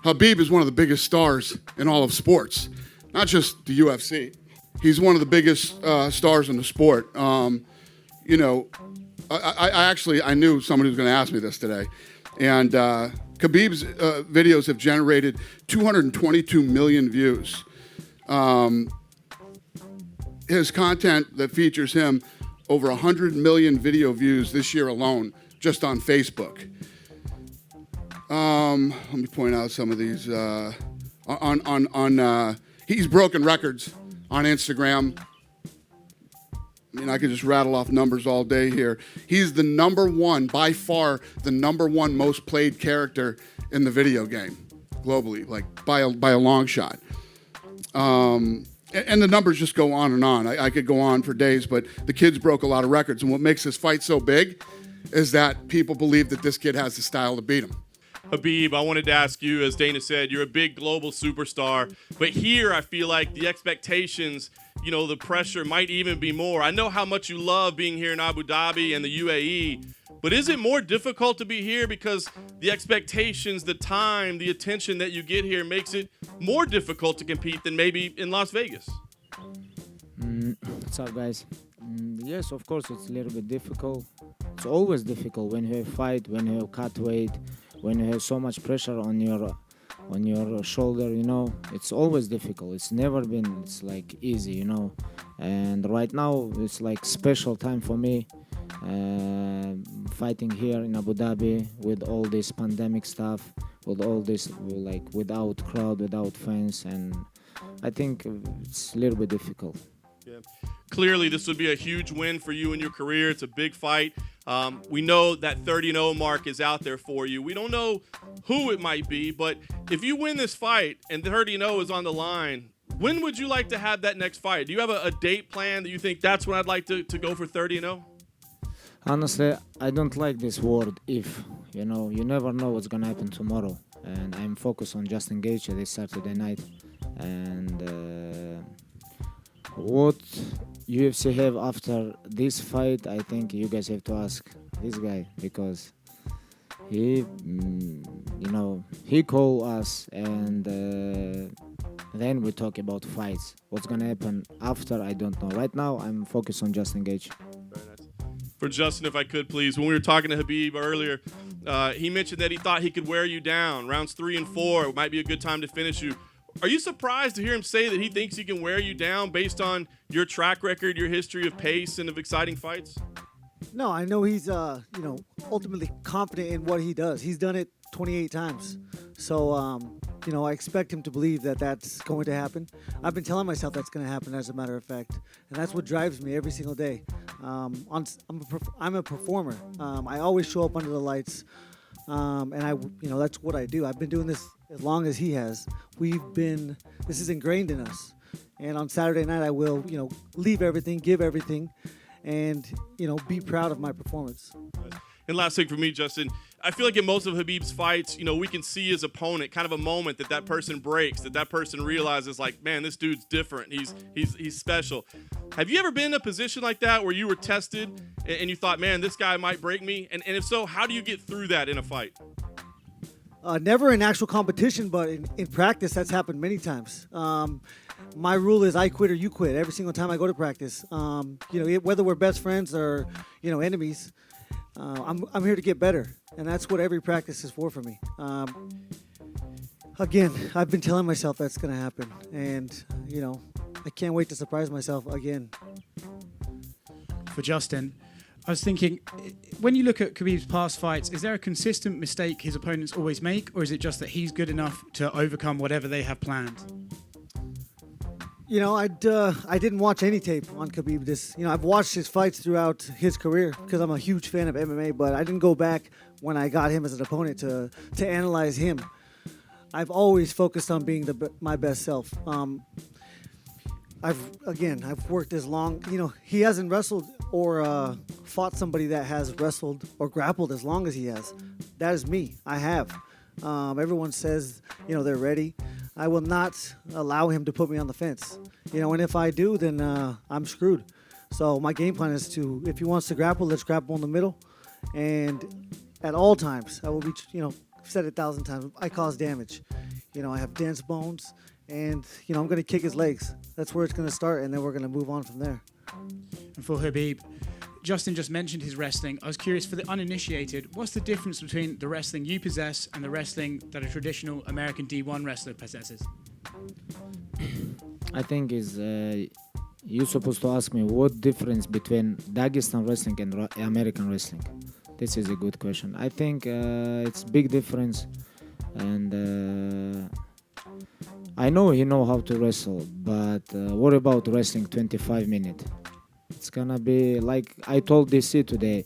Khabib is one of the biggest stars in all of sports, not just the UFC. He's one of the biggest stars in the sport. You know, I knew somebody was going to ask me this today, and Khabib's videos have generated 222 million views. His content that features him over 100 million video views this year alone, just on Facebook. Let me point out some of these. He's broken records on Instagram. I mean, I could just rattle off numbers all day here. He's the number one, by far, the number one most played character in the video game globally, like by a long shot. And the numbers just go on and on. I could go on for days, but the kid's broke a lot of records. And what makes this fight so big is that people believe that this kid has the style to beat him. Khabib, I wanted to ask you, as Dana said, you're a big global superstar, but here I feel like the expectations, you know, the pressure might even be more. I know how much you love being here in Abu Dhabi and the UAE, but is it more difficult to be here because the expectations, the time, the attention that you get here makes it more difficult to compete than maybe in Las Vegas? What's up, guys? Yes, of course, it's a little bit difficult. It's always difficult when you have fight, when you have cut weight, when you have so much pressure on your shoulder, you know. It's always difficult. It's never been, it's like easy, you know. And right now it's like special time for me, fighting here in Abu Dhabi with all this pandemic stuff, with all this, like, without crowd, without fans, and I think it's a little bit difficult. Yeah. Clearly, this would be a huge win for you in your career. It's a big fight. We know that 30-0 mark is out there for you. We don't know who it might be, but if you win this fight and 30-0 is on the line, when would you like to have that next fight? Do you have a date plan that you think that's when I'd like to go for 30-0? Honestly, I don't like this word if. You know, you never know what's gonna happen tomorrow. And I'm focused on Justin Gaethje this Saturday night. And what UFC have after this fight, I think you guys have to ask this guy, because he, you know, he called us, and then we talk about fights. What's gonna happen after, I don't know. Right now, I'm focused on Justin Gaethje. Very nice. For Justin, if I could, please, when we were talking to Khabib earlier, he mentioned that he thought he could wear you down. Rounds 3 and 4 might be a good time to finish you. Are you surprised to hear him say that he thinks he can wear you down based on your track record, your history of pace and of exciting fights? No, I know he's, you know, ultimately confident in what he does. He's done it 28 times. So, you know, I expect him to believe that that's going to happen. I've been telling myself that's going to happen, as a matter of fact. And that's what drives me every single day. I'm a performer. I always show up under the lights. And you know, that's what I do. I've been doing this as long as he has. This is ingrained in us. And on Saturday night, I will, you know, leave everything, give everything, and, you know, be proud of my performance. And last thing for me, Justin, I feel like in most of Khabib's fights, you know, we can see his opponent, kind of a moment that person breaks, that person realizes, like, man, this dude's different. He's special. Have you ever been in a position like that where you were tested and you thought, man, this guy might break me? And if so, how do you get through that in a fight? Never in actual competition, but in practice, that's happened many times. My rule is I quit or you quit every single time I go to practice. You know, whether we're best friends or, you know, enemies, I'm here to get better, and that's what every practice is for me. Again, I've been telling myself that's going to happen, and, you know, I can't wait to surprise myself again. For Justin, I was thinking, when you look at Khabib's past fights, is there a consistent mistake his opponents always make, or is it just that he's good enough to overcome whatever they have planned? You know, I didn't watch any tape on Khabib. I've watched his fights throughout his career because I'm a huge fan of MMA, but I didn't go back when I got him as an opponent to analyze him. I've always focused on being my best self. I've worked as long, you know, he hasn't wrestled or fought somebody that has wrestled or grappled as long as he has. That is me. I have. Everyone says, you know, they're ready. I will not allow him to put me on the fence. You know, and if I do, then I'm screwed. So my game plan is if he wants to grapple, let's grapple in the middle. And at all times. I will be, I've said it 1,000 times. I cause damage. I have dense bones, and I'm going to kick his legs. That's where it's going to start, and then we're going to move on from there. And for Habib, Justin just mentioned his wrestling. I was curious, for the uninitiated, what's the difference between the wrestling you possess and the wrestling that a traditional American D1 wrestler possesses? I think is you're supposed to ask me what difference between Dagestan wrestling and American wrestling. This is a good question. I think it's big difference, and I know he know how to wrestle, but what about wrestling 25 minutes? It's gonna be like I told DC today.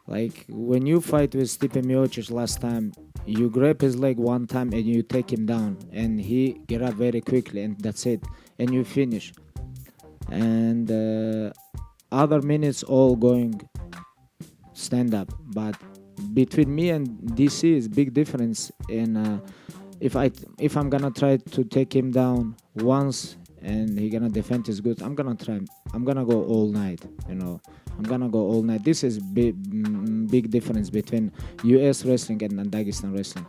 Like when you fight with Stipe Miocic last time, you grab his leg one time and you take him down, and he get up very quickly, and that's it, and you finish. And other minutes all going stand up, but between me and DC is big difference. In if I'm gonna try to take him down once and he gonna defend his goods, I'm gonna try. I'm gonna go all night. I'm gonna go all night. This is big difference between U.S. wrestling and Dagestan wrestling.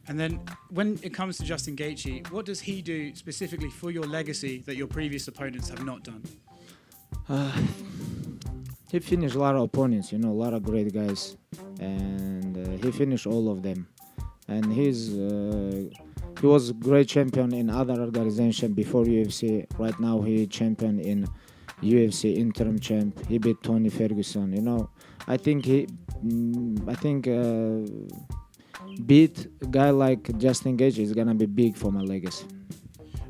And then when it comes to Justin Gaethje, what does he do specifically for your legacy that your previous opponents have not done? He finished a lot of opponents, a lot of great guys, and he finished all of them. And he was a great champion in other organization before UFC. Right now he champion in UFC interim champ. He beat Tony Ferguson. I think beat a guy like Justin Gaethje is gonna be big for my legacy.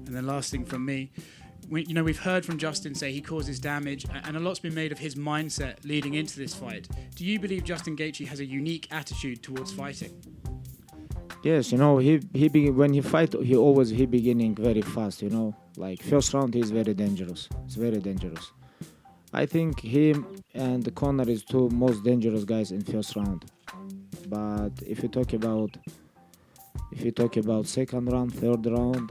And then last thing from me, we've heard from Justin say he causes damage, and a lot's been made of his mindset leading into this fight. Do you believe Justin Gaethje has a unique attitude towards fighting? Yes, when he fight, he beginning very fast. Like first round, he's very dangerous. It's very dangerous. I think him and Conor is two most dangerous guys in first round. But if you talk about second round, third round,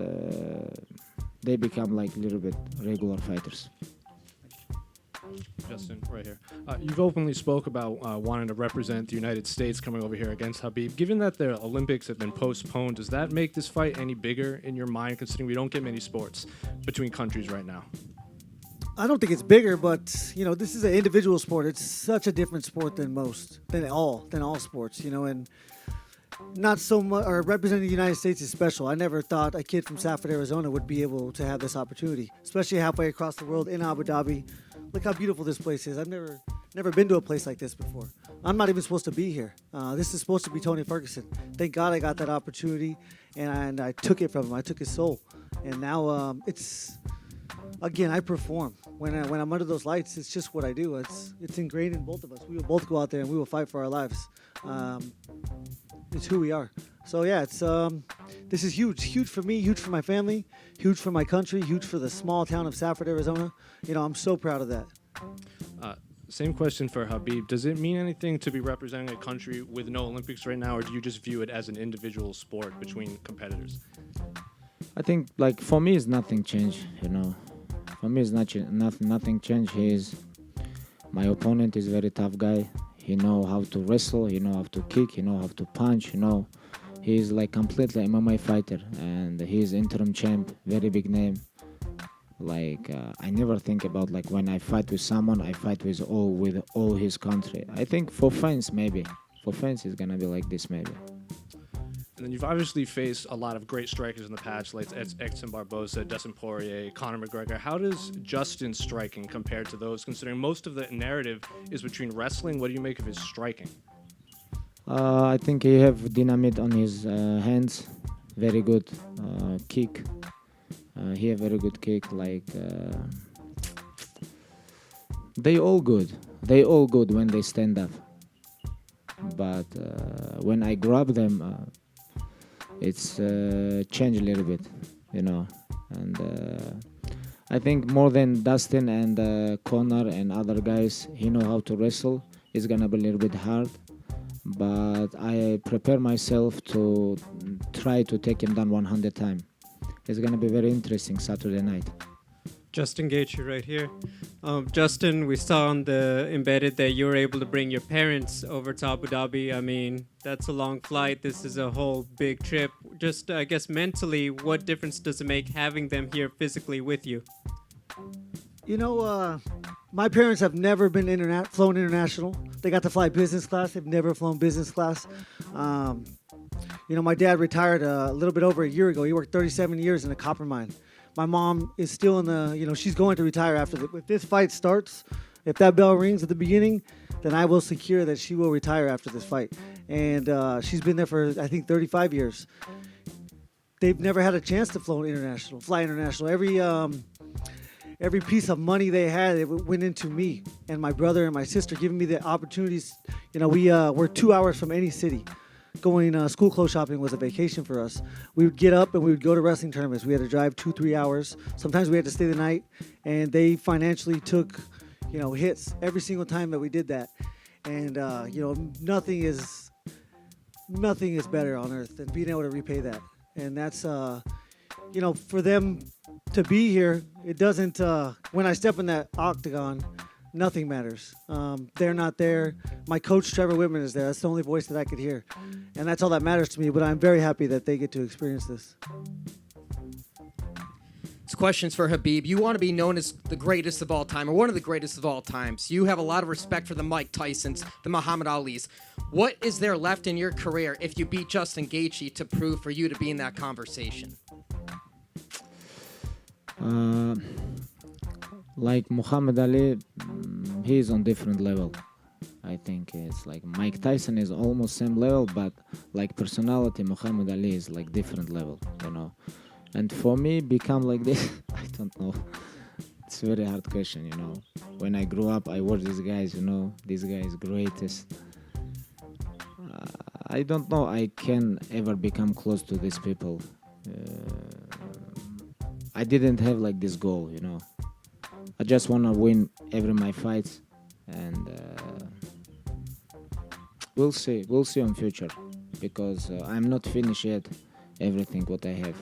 they become like a little bit regular fighters. Justin, right here. You've openly spoke about wanting to represent the United States coming over here against Habib. Given that the Olympics have been postponed, does that make this fight any bigger in your mind, considering we don't get many sports between countries right now? I don't think it's bigger, but this is an individual sport. It's such a different sport than all sports. And not so much. Or representing the United States is special. I never thought a kid from Safford, Arizona, would be able to have this opportunity, especially halfway across the world in Abu Dhabi. Look how beautiful this place is. I've never been to a place like this before. I'm not even supposed to be here. This is supposed to be Tony Ferguson. Thank God I got that opportunity, and I took it from him. I took his soul, and now again, I perform. When I'm under those lights, it's just what I do. It's ingrained in both of us. We will both go out there and we will fight for our lives. It's who we are. So yeah, this is huge for me, huge for my family, huge for my country, huge for the small town of Safford, Arizona. I'm so proud of that. Same question for Habib. Does it mean anything to be representing a country with no Olympics right now, or do you just view it as an individual sport between competitors? I think like for me, it's nothing changed. For me, it's nothing changed. My opponent is a very tough guy. He know how to wrestle. He know how to kick. He know how to punch. He's like completely MMA fighter, and he's interim champ, very big name. Like I never think about like when I fight with someone, I fight with all his country. I think for fans it's gonna be like this maybe. And then you've obviously faced a lot of great strikers in the past, like Edson Barboza, Dustin Poirier, Conor McGregor. How does Justin's striking compare to those, considering most of the narrative is between wrestling? What do you make of his striking? I think he have dynamite on his hands, very good kick. He have very good kick. Like they all good when they stand up. But when I grab them, it's changed a little bit, And I think more than Dustin and Conor and other guys, he know how to wrestle. It's gonna be a little bit hard, but I prepare myself to try to take him down 100 times. It's gonna be very interesting Saturday night. Justin Gaethje right here. Justin, we saw on the embedded that you were able to bring your parents over to Abu Dhabi. I mean, that's a long flight. This is a whole big trip. Just, I guess, mentally, what difference does it make having them here physically with you? You know, my parents have never been flown international. They got to fly business class. They've never flown business class. You know, my dad retired a little bit over a year ago. He worked 37 years in a copper mine. My mom is still in the, you know, she's going to retire after if this fight starts, if that bell rings at the beginning, then I will secure that she will retire after this fight. And she's been there for, I think, 35 years. They've never had a chance to fly international. Every piece of money they had, it went into me and my brother and my sister, giving me the opportunities. You know, we're 2 hours from any city. Going school clothes shopping was a vacation for us. We would get up and we would go to wrestling tournaments. We had to drive 2-3 hours. Sometimes we had to stay the night, and they financially took, you know, hits every single time that we did that. And you know, nothing is better on earth than being able to repay that. And that's you know, for them to be here, it doesn't. When I step in that octagon, nothing matters. They're not there. My coach, Trevor Whitman, is there. That's the only voice that I could hear. And that's all that matters to me. But I'm very happy that they get to experience this. This question's for Khabib. You want to be known as the greatest of all time, or one of the greatest of all times. You have a lot of respect for the Mike Tysons, the Muhammad Alis. What is there left in your career if you beat Justin Gaethje to prove for you to be in that conversation? Like Muhammad Ali, he's on different level. I think it's like Mike Tyson is almost same level, but like personality, Muhammad Ali is like different level, you know. And for me, become like this, I don't know. It's a very hard question, you know. When I grew up, I watched these guys, you know. This guy is greatest. I don't know. I can ever become close to these people. I didn't have like this goal, you know. I just want to win every my fights, and we'll see on future, because I'm not finished yet everything what I have.